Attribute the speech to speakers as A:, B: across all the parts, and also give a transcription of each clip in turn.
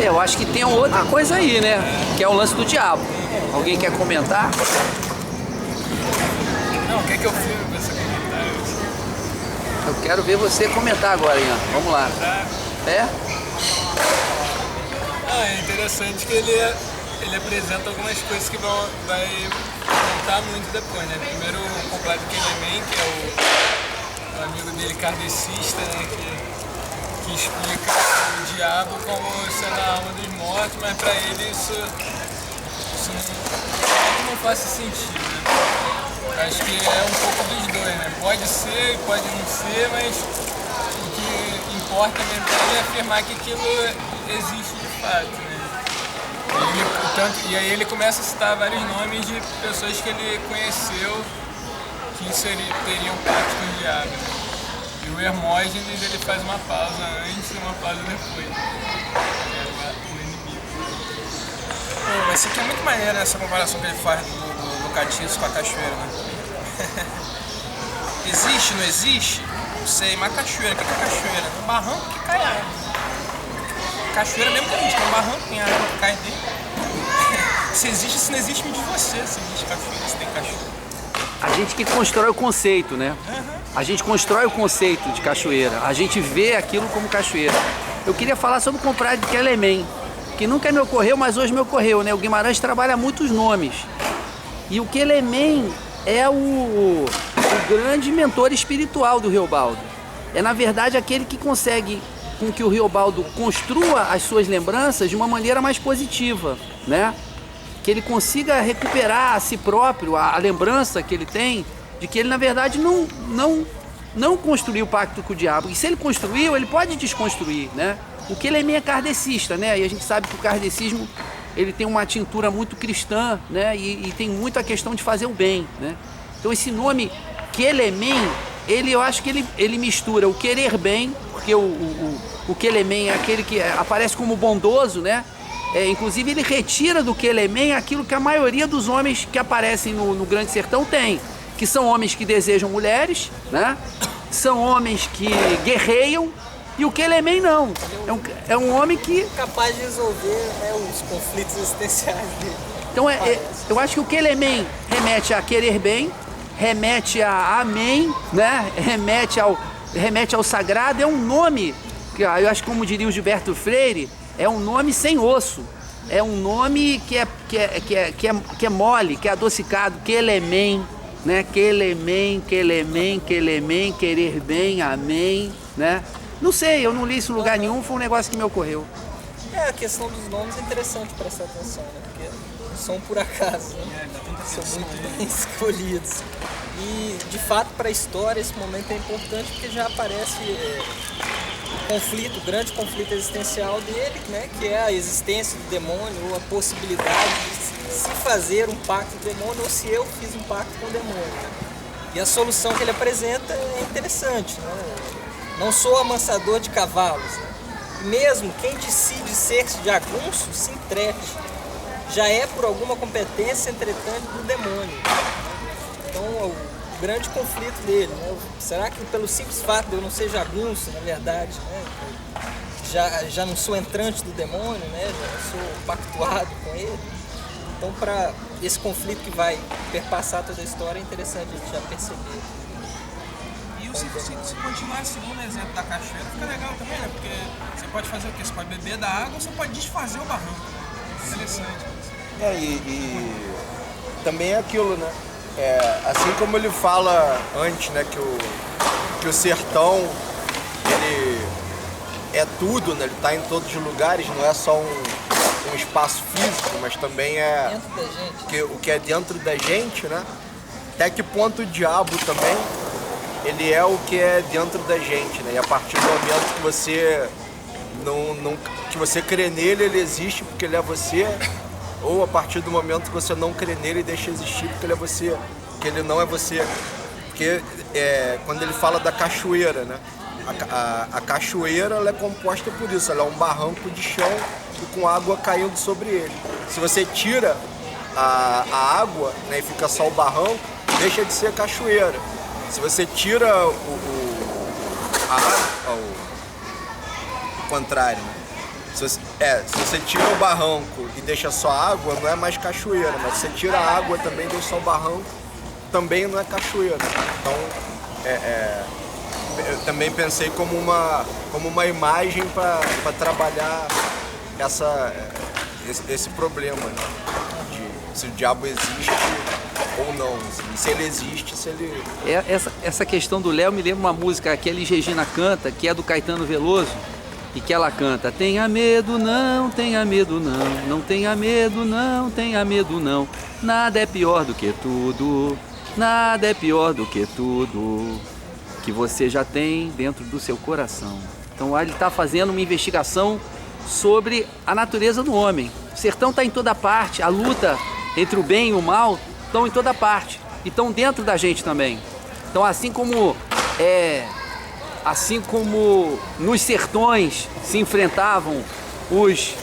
A: Eu acho que tem outra coisa aí, né? Que é o lance do diabo. Alguém quer comentar?
B: Não, o que é que eu fiz com esse comentário?
A: Eu quero ver você comentar agora, Ian. Vamos lá. É?
B: Ah, é interessante que ele apresenta algumas coisas que vai contar muito depois, né? Primeiro o completo Kelemen, que é o amigo dele kardecista, né? Que explica o diabo como sendo a alma dos mortos, mas para ele isso não faz sentido, né? Acho que é um pouco dos dois, né? Pode ser, pode não ser, mas o que importa mesmo para ele é afirmar que aquilo existe de fato, né? E aí ele começa a citar vários nomes de pessoas que ele conheceu que teriam pacto com o diabo. E o Hermógenes ele faz uma pausa antes e uma pausa depois. O inimigo.
C: Mas isso aqui é muito maneiro, essa comparação que ele faz do catiço com a cachoeira, né? Existe, não existe? Não sei, mas cachoeira, o que é cachoeira? Um barranco que cai água. Cachoeira mesmo que existe, é um barranco, tem água que cai dentro. Se existe, se não existe, me diz você se existe cachoeira, se tem cachoeira.
A: A gente que constrói o conceito, né? A gente constrói o conceito de cachoeira. A gente vê aquilo como cachoeira. Eu queria falar sobre o compadre Kelemen, que nunca me ocorreu, mas hoje me ocorreu, né? O Guimarães trabalha muitos nomes. E o Kelemen é o grande mentor espiritual do Riobaldo. É, na verdade, aquele que consegue com que o Riobaldo construa as suas lembranças de uma maneira mais positiva, né? Que ele consiga recuperar a si próprio, a lembrança que ele tem de que ele, na verdade, não construiu o pacto com o diabo. E se ele construiu, ele pode desconstruir, né? O Kelemen é kardecista, né? E a gente sabe que o kardecismo ele tem uma tintura muito cristã, né? E tem muito a questão de fazer o bem, né? Então esse nome Kelemen, eu acho que ele mistura o querer bem, porque o Kelemen é aquele que aparece como bondoso, né? Inclusive ele retira do Kelemen aquilo que a maioria dos homens que aparecem no Grande Sertão tem, que são homens que desejam mulheres, né? São homens que guerreiam, e o Kelemen não. É um homem que...
D: capaz de resolver, né, os conflitos existenciais dele.
A: Então eu acho que o Kelemen remete a querer bem, remete a amém, né? remete ao sagrado. É um nome que eu acho que, como diria o Gilberto Freire, é um nome sem osso. É um nome que é mole, que é adocicado. Kelemen, né? Kelemen, querer bem, amém, né? Não sei, eu não li isso em lugar nenhum, foi um negócio que me ocorreu.
D: A questão dos nomes é interessante prestar atenção, né? Porque não são por acaso, né? São muito bem escolhidos. E, de fato, para a história, esse momento é importante porque já aparece o grande conflito existencial dele, né? Que é a existência do demônio, ou a possibilidade de se fazer um pacto com o demônio, ou se eu fiz um pacto com o demônio. E a solução que ele apresenta é interessante, né? Não sou amansador de cavalos, né? Mesmo quem decide ser jagunço se entrete. Já é por alguma competência, entretanto, do demônio. Então, o grande conflito dele, né? Será que pelo simples fato de eu não ser jagunço, na verdade, né? Já não sou entrante do demônio, né? Já não sou pactuado com ele? Então, para esse conflito que vai perpassar toda a história, é interessante a gente já perceber.
C: E se continuar seguindo o exemplo da cachoeira, fica legal também, né? Porque você pode fazer o quê? Você pode beber da água ou você pode desfazer o barranco. Interessante.
E: E também é aquilo, né? Assim como ele fala antes, né? Que o sertão, ele é tudo, né? Ele está em todos os lugares, não é só um espaço físico, mas também é
D: dentro da gente.
E: o que é dentro da gente, né? Até que ponto o diabo também ele é o que é dentro da gente, né? E a partir do momento que você que você crê nele, ele existe porque ele é você, ou a partir do momento que você não crê nele, ele deixa existir porque ele é você, que ele não é você. Porque quando ele fala da cachoeira, né? A cachoeira ela é composta por isso, ela é um barranco de chão e com água caindo sobre ele. Se você tira a água, né, e fica só o barranco, deixa de ser cachoeira. Se você tira o contrário, né? Se você tira o barranco e deixa só água, não é mais cachoeira, mas se você tira a água também e deixa só o barranco, também não é cachoeira. Então, eu também pensei como uma imagem para trabalhar esse problema, né? De se o diabo existe ou não, se ele existe, se ele...
A: Essa questão do Léo me lembra uma música que a Elis Regina canta, que é do Caetano Veloso, e que ela canta: tenha medo não, tenha medo não, não tenha medo não, tenha medo não, nada é pior do que tudo, nada é pior do que tudo que você já tem dentro do seu coração. Então ele está fazendo uma investigação sobre a natureza do homem. O sertão está em toda parte, a luta entre o bem e o mal estão em toda parte e estão dentro da gente também. Então assim como nos sertões se enfrentavam os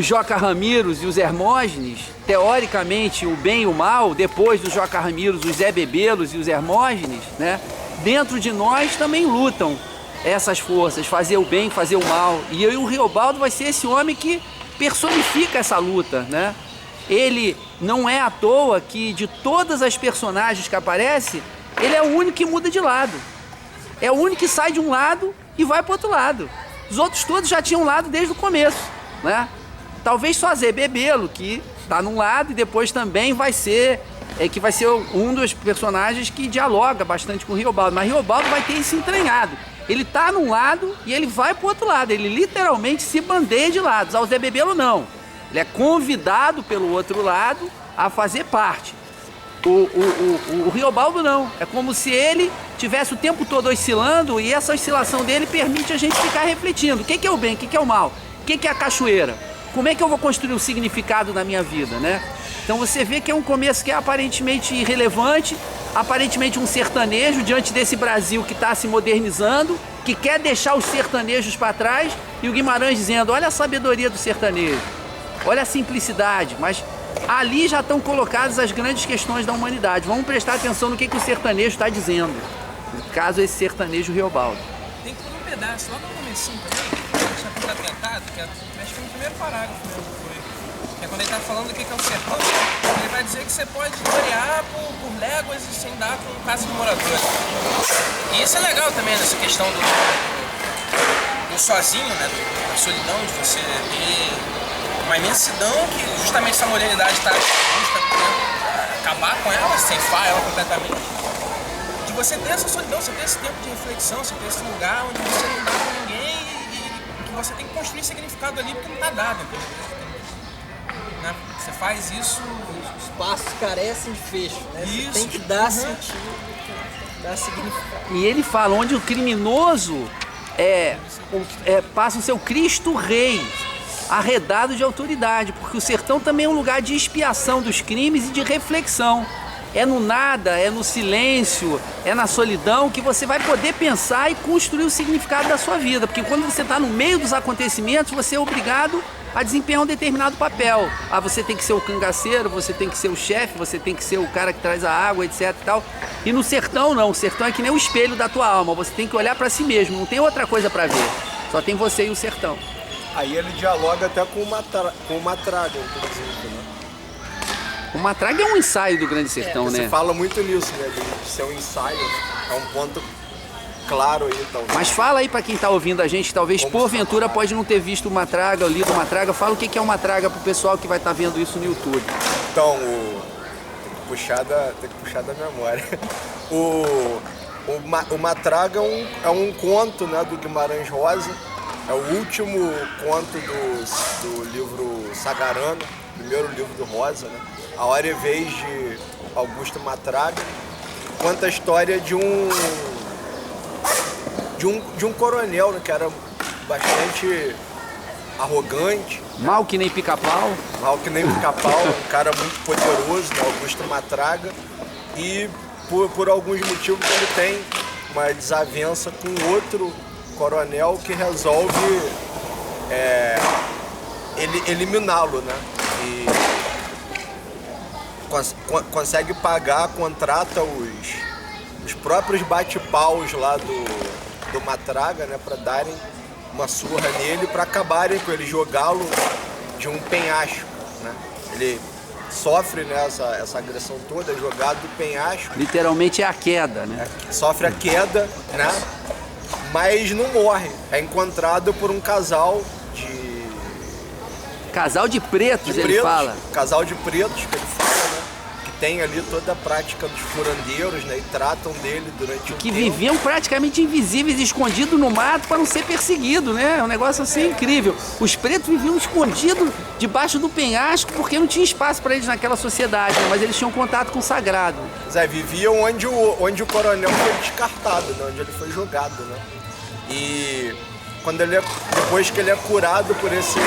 A: Joca Ramiros e os Hermógenes, teoricamente o bem e o mal, depois dos Joca Ramiros, os Zé Bebelos e os Hermógenes, né? Dentro de nós também lutam essas forças, fazer o bem, fazer o mal. E o Riobaldo vai ser esse homem que personifica essa luta, né? Ele não é à toa que de todas as personagens que aparecem, ele é o único que muda de lado. É o único que sai de um lado e vai para o outro lado. Os outros todos já tinham um lado desde o começo, né? Talvez só Zé Bebelo, que está num lado e depois também vai ser um dos personagens que dialoga bastante com o Riobaldo. Mas Riobaldo vai ter isso entranhado. Ele está num lado e ele vai para o outro lado. Ele literalmente se bandeia de lados. Ao Zé Bebelo, não. Ele é convidado pelo outro lado a fazer parte. O Riobaldo não. É como se ele tivesse o tempo todo oscilando e essa oscilação dele permite a gente ficar refletindo. O que é o bem? O que é o mal? O que é a cachoeira? Como é que eu vou construir um significado na minha vida, né? Então você vê que é um começo que é aparentemente irrelevante, aparentemente um sertanejo diante desse Brasil que está se modernizando, que quer deixar os sertanejos para trás, e o Guimarães dizendo: olha a sabedoria do sertanejo, olha a simplicidade, mas ali já estão colocadas as grandes questões da humanidade. Vamos prestar atenção no que o sertanejo está dizendo, no caso esse sertanejo Riobaldo.
C: Tem um pedaço lá no comecinho também, que está tentado, que acho que no primeiro parágrafo mesmo foi. Que é quando ele está falando do que é o sertão, ele vai dizer que você pode variar por léguas e sem dar com casa de morador. E isso é legal também, nessa questão do sozinho, né? Da solidão, de você ter uma imensidão que justamente essa modernidade está acabar com ela, ceifar ela completamente. De você ter essa solidão, você ter esse tempo de reflexão, você ter esse lugar onde você não dá com ninguém e que você tem que construir significado ali porque não está dado. Né? Você faz isso...
D: Os espaços carecem de fecho, né?
C: Isso.
D: Você tem que dar sentido, dar significado.
A: E ele fala onde o criminoso passa o seu Cristo Rei, arredado de autoridade, porque o sertão também é um lugar de expiação dos crimes e de reflexão. É no nada, é no silêncio, é na solidão que você vai poder pensar e construir o significado da sua vida. Porque quando você está no meio dos acontecimentos, você é obrigado a desempenhar um determinado papel. Você tem que ser o cangaceiro, você tem que ser o chefe, você tem que ser o cara que traz a água, etc e tal. E no sertão não, o sertão é que nem o espelho da tua alma, você tem que olhar para si mesmo, não tem outra coisa para ver. Só tem você e o sertão.
E: Aí ele dialoga até com o Matraga, inclusive, né?
A: O Matraga é um ensaio do Grande Sertão, né?
E: Você fala muito nisso, né? De ser um ensaio, é um ponto claro aí, talvez.
A: Mas fala aí pra quem tá ouvindo a gente, talvez porventura pode não ter visto o Matraga, ou lido o Matraga. Fala o que é o Matraga pro pessoal que vai estar vendo isso no YouTube.
E: Então, tem que puxar da memória. O Matraga é um conto, né, do Guimarães Rosa. É o último conto do livro Sagarana, primeiro livro do Rosa, né? A Hora e Vez de Augusto Matraga. Conta a história de um coronel, né, que era bastante arrogante.
A: Mal que nem pica-pau.
E: Mal que nem pica-pau, um cara muito poderoso, né, Augusto Matraga. E por alguns motivos ele tem uma desavença com outro coronel que resolve eliminá-lo, né? E consegue pagar, contrata os próprios bate-paus lá do Matraga, né, para darem uma surra nele para acabarem com ele, jogá-lo de um penhasco, né? Ele sofre, né, essa agressão toda, é jogado do penhasco.
A: Literalmente é a queda, né?
E: Sofre a queda, né? Mas não morre. É encontrado por um casal de...
A: Casal de pretos, ele fala.
E: Casal de pretos, que ele fala, né? Que tem ali toda a prática dos curandeiros, né? E tratam dele durante
A: Que viviam praticamente invisíveis, escondidos no mato para não ser perseguido, né? É um negócio assim incrível. Os pretos viviam escondidos debaixo do penhasco porque não tinha espaço para eles naquela sociedade, né? Mas eles tinham contato com o sagrado.
E: Viviam onde o coronel foi descartado, né? Onde ele foi jogado, né? E quando depois que ele é curado por esse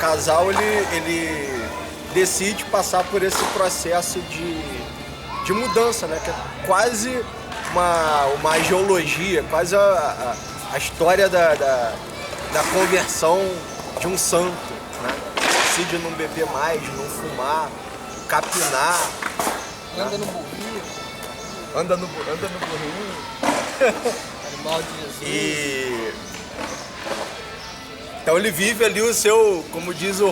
E: casal, ele decide passar por esse processo de mudança, né? Que é quase uma geologia, quase a história da conversão de um santo, né? Decide não beber mais, não fumar, capinar.
D: Anda no burrinho.
E: Anda no burrinho.
D: Animal de Jesus.
E: Então ele vive ali o seu, como diz o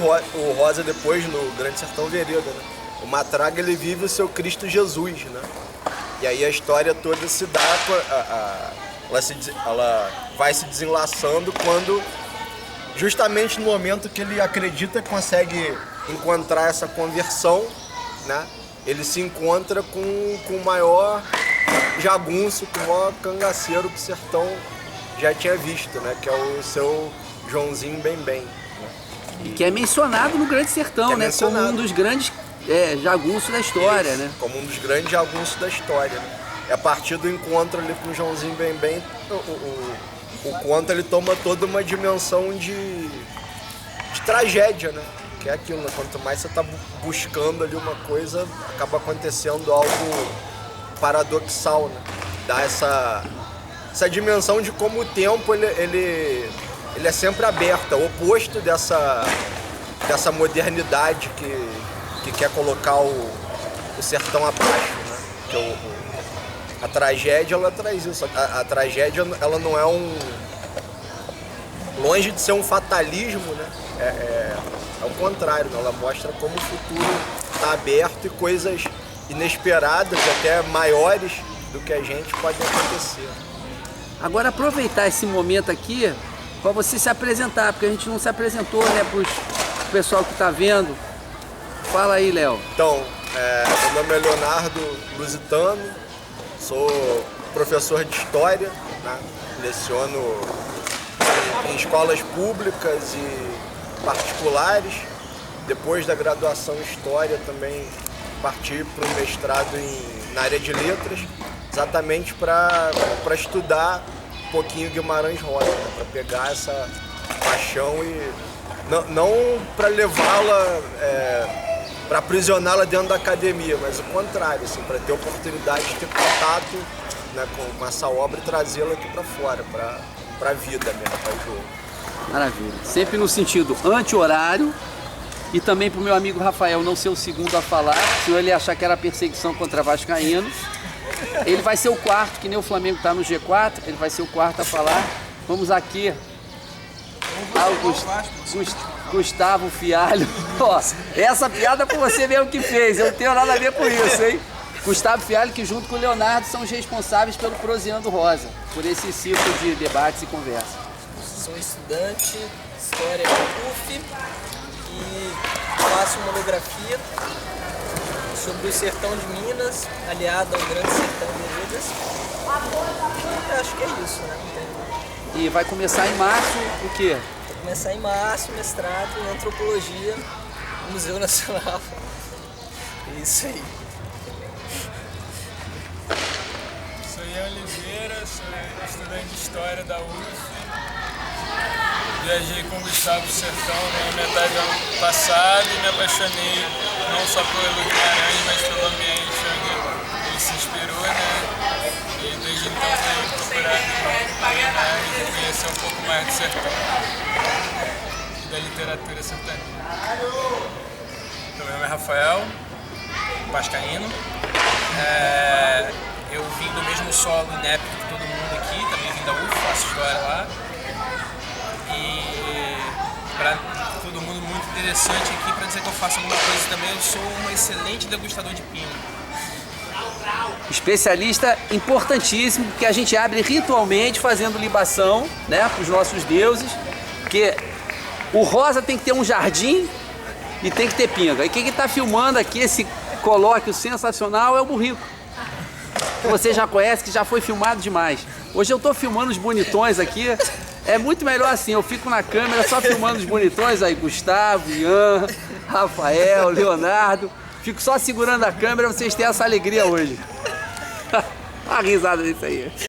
E: Rosa depois no Grande Sertão Veredas, né? O Matraga, ele vive o seu Cristo Jesus, né? E aí a história toda se dá, ela vai se desenlaçando quando, justamente no momento que ele acredita que consegue encontrar essa conversão, né? Ele se encontra com o maior jagunço, com o maior cangaceiro que o sertão já tinha visto, né? Que é o seu Joãozinho Bem-Bem.
A: E que é mencionado no Grande Sertão, né? Como um dos grandes jagunços da história,
E: Isso,
A: né?
E: como um dos grandes jagunços da história, né? E a partir do encontro ali com o Joãozinho Bem-Bem, o conto ele toma toda uma dimensão de tragédia, né? Que é aquilo, né? Quanto mais você está buscando ali uma coisa, acaba acontecendo algo paradoxal, né? Dá essa dimensão de como o tempo ele é sempre aberto, é o oposto dessa modernidade que quer colocar o sertão abaixo, né? Que a tragédia, ela traz isso. A tragédia, ela não é longe de ser um fatalismo, né? É o contrário, né? Ela mostra como o futuro está aberto e coisas inesperadas, até maiores do que a gente, podem acontecer.
A: Agora aproveitar esse momento aqui para você se apresentar, porque a gente não se apresentou, né, para o pessoal que está vendo. Fala aí, Léo.
E: Então, meu nome é Leonardo Lusitano, sou professor de História, né? Leciono em escolas públicas e particulares. Depois da graduação em História também parti para um mestrado na área de Letras, exatamente para estudar um pouquinho Guimarães Rosa, né? Para pegar essa paixão e não para levá-la, para aprisioná-la dentro da academia, mas o contrário, assim, para ter oportunidade de ter contato, né, com essa obra e trazê-la aqui para fora, para a vida mesmo, para o jogo.
A: Maravilha. Sempre no sentido anti-horário e também para o meu amigo Rafael não ser o segundo a falar, se ele achar que era perseguição contra vascaínos. Ele vai ser o quarto, que nem o Flamengo está no G4, ele vai ser o quarto a falar. Vamos aqui ao Gustavo Fialho. Ó, essa piada foi você mesmo que fez, eu não tenho nada a ver com isso, hein? Gustavo Fialho, que junto com o Leonardo são os responsáveis pelo Proseando Rosa, por esse ciclo de debates e conversas.
D: Sou estudante de História da UF e faço monografia sobre o sertão de Minas, aliado ao Grande Sertão Veredas. E acho que é isso, né?
A: E vai começar em março o quê?
D: Vai começar em março, mestrado em Antropologia no Museu Nacional. É isso aí.
B: Sou Ian Oliveira, sou estudante de História da UF. Viajei com o Gustavo pro sertão na metade do ano passado e me apaixonei não só pelo Guimarães, mas pelo ambiente onde ele se inspirou, né? E desde então tenho procurado treinar e conhecer um pouco mais do sertão e da literatura sertaneja. Então, meu nome é Rafael, vascaíno. Eu vim do mesmo solo inédito que todo mundo aqui, também vim da UF, faço história lá.
C: E para todo mundo muito interessante aqui, para dizer que eu faço alguma coisa também, eu sou um excelente degustador de pinga.
A: Especialista importantíssimo, que a gente abre ritualmente fazendo libação, né, para os nossos deuses, porque o rosa tem que ter um jardim e tem que ter pinga. E quem está filmando aqui esse colóquio sensacional é o Burrico, que você já conhece, que já foi filmado demais. Hoje eu estou filmando os bonitões aqui, é muito melhor assim, eu fico na câmera só filmando os bonitões, aí Gustavo, Ian, Rafael, Leonardo, fico só segurando a câmera, vocês têm essa alegria hoje. A risada disso aí.